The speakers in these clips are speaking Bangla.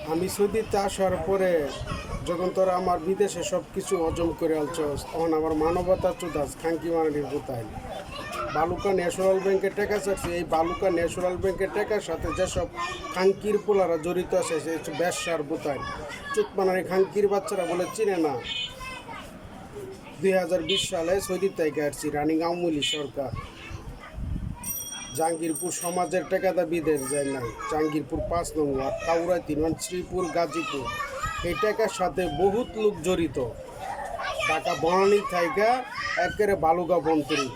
আমি সৌদিতে আসার পরে যখন তোরা আমার বিদেশে সব কিছু হজম করে আলছস তখন আমার মানবতা চুদাস খাঙ্কি মারানির কোথায় বালুকা ন্যাশনাল ব্যাংকের টাকা চাচ্ছি। এই বালুকা ন্যাশনাল ব্যাংকের টাকার সাথে যেসব খাঙ্কির পোলারা জড়িত আছে সে হচ্ছে ব্যবসার বোতায় চুতমানারি খাঙ্কির বাচ্চারা বলে চিনে না। 2020 সালে সৌদি থেকে আসছি রানিং আওয়ামী সরকার। জাহাঙ্গীরপুর সমাজের টাকাটা বিদেশ যায় নাই। জাহাঙ্গীরপুর 5 নং ওয়ার্ড, কাউরা 3 ওয়ার্ড, শ্রীপুর, গাজীপুর এই টাকার সাথে বহুত লোক জড়িত। টাকা বনানি থাইকা একেবারে বালুকা বন্তরী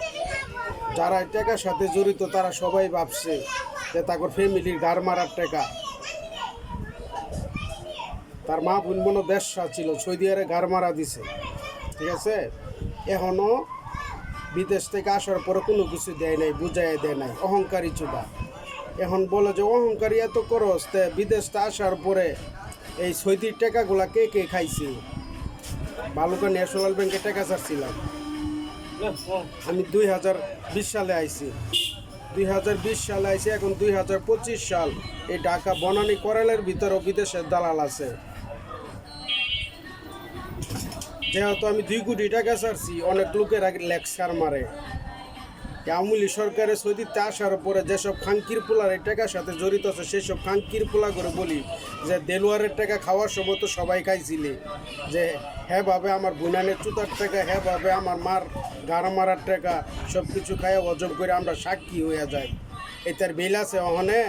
যারা এই টাকার সাথে জড়িত তারা সবাই ভাবছে যে তাদের ফ্যামিলির গাড় মারার টাকা। তার মা বোন মনো ব্যবসা ছিল, সৌদি আরে গাড় মারা দিছে, ঠিক আছে। এখনও বিদেশ থেকে আসার পরে কোনো কিছু দেয় নাই, বুঝাই দেয় নাই, অহংকারী চুদা। এখন বলে যে অহংকারী এত করস তে বিদেশটা আসার পরে এই সৌদির টাকাগুলা কে কে খাইছে। বালুকা ন্যাশনাল ব্যাংকে টাকা ছাড়ছিলাম আমি 2020 সালে আইছি। 2020 সালে আইছি, এখন 2025 সাল। এই ঢাকা বনানী করালের ভিতরেও বিদেশের দালাল আছে। যেহেতু আমি 2 কোটি টাকা ছাড়ছি, অনেক লোকের আগে লেকচার মারে। আওয়ামী সরকারের সৌদিতে আসার পরে যেসব খাঙ্কির পোলার এই টাকার সাথে জড়িত আছে সেসব খাঙ্কির পোলা করে বলি যে দেলোয়ারের টাকা খাওয়ার সময় তো সবাই খাইছিলে, যে হ্যাঁ ভাবে আমার বুনানের চুতার টাকা, হ্যাঁ ভাবে আমার মার গাড় মারার টাকা, সব কিছু খাইয়া অজব করে আমরা সাক্ষী হইয়া যাই। এটার বেল আছে অহনে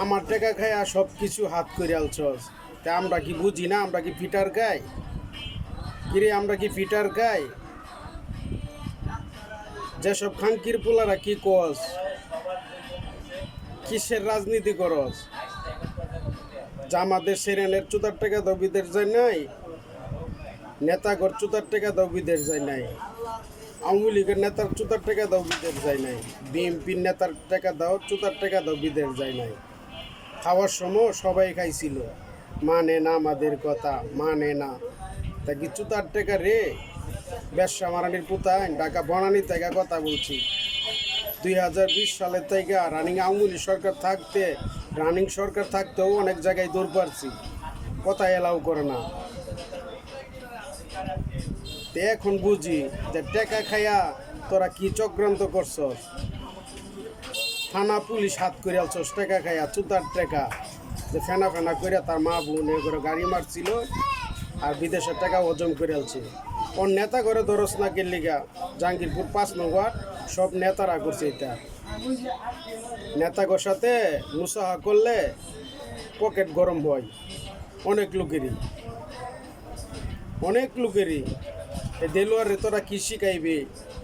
আমার টাকা খাইয়া সব কিছু হাত করে আলছস। তা আমরা কি বুঝি না? আমরা কি ফিটার গাই? কিরে আমরা কি ফিটার গাই? যেসব খাঙ্কির পোলারা কি কস, কিসের রাজনীতি করস? জামাদের সেরেনের চুতার টাকা দাও বিদেশ যায় নাই, নেতাগর চুতার টাকা দাও বিদেশ যায় নাই, আওয়ামী লীগের নেতার চুতার টাকা দাও বিদেশ যায় নাই, বিএনপির নেতার টাকা দাও চুতার টাকা দাও বিদেশ যায় নাই। খাওয়ার সময় সবাই খাইছিল, মানে না আমাদের কথা, মানে না। তা কি চুতার টাকা রে ব্যবসা মারানির পুতায় ঢাকা বনানি থেকে কথা বলছি। 2020 সালের থেকে রানিং আওয়ামী সরকার থাকতেও অনেক জায়গায় দৌড় পারছি, কথা এলাও করে না। তো এখন বুঝি যে টাকা খাইয়া তোরা কি চক্রান্ত করছস। থানা পুলিশ হাত করে আলছস টাকা খাইয়া, চুতার টাকা যে ফেনা ফেনা করে তার মা বোন এগুলো গাড়ি মারছিল আর বিদেশের টাকা হজম করে আলছে। ওর নেতা করে ধরস না গেলিগা জাহাঙ্গীরপুর 5 নং ওয়ার্ড সব নেতারা করছে এটা। নেতাগর সাথে মুসাহা করলে পকেট গরম হয় অনেক লোকেরই। এই দেলোয়ারে তোরা কি শিখাইবে?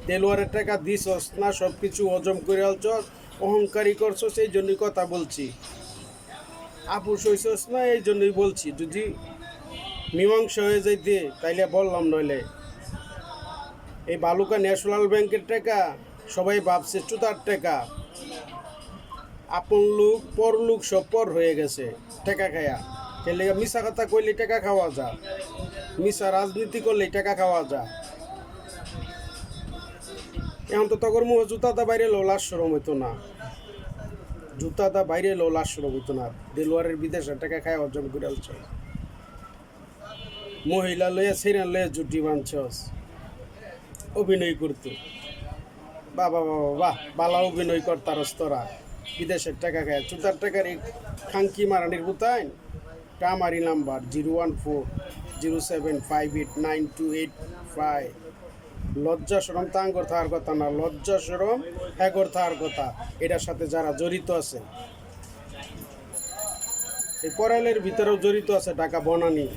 দেলোয়ারের টাকা দিছস না, সব কিছু হজম করে আলছস, অহংকারী করছস, এই জন্যই কথা বলছি। আপুস হইছস না, এই জন্যই বলছি। যদি মীমাংসা হয়ে যাইতে তাইলে বললাম, নইলে এই বালুকা ন্যাশনাল ব্যাংকের টাকা সবাই ভাবছে চুতার টাকা। আপন লোক পর লোক সব পর হয়ে গেছে টাকা খায়া। খেলে মিশা কথা কইলে টাকা খাওয়া যা, মিশা রাজনীতি করলে টাকা খাওয়া যা। এখন তো তখন মুখ জুতাটা বাইরে লো লাশ সরম হইতো না, জুতাটা বাইরে লো লাশ সরম হইতো না। দেলোয়ারের বিদেশে টাকা খায় অর্জন করে আলছ, মহিলা লইয়া সিরিয়াল লইয়া জুটি বাঁধছস, অভিনয় করতো। বাবা বাবা বাহ, বালা অভিনয় করতারস তোরা বিদেশের টাকা খায় চুতার টাকার। এই খাঙ্কি মারানির বুতাইন কামারি নাম্বার 01407589285। লজ্জা সরম তাঙ্গর থাকার কথা না, লজ্জা সরম হ্যাগর থাকার কথা। এটার সাথে যারা জড়িত আছে, এই করাইলের ভিতরেও জড়িত আছে ঢাকা বনানী।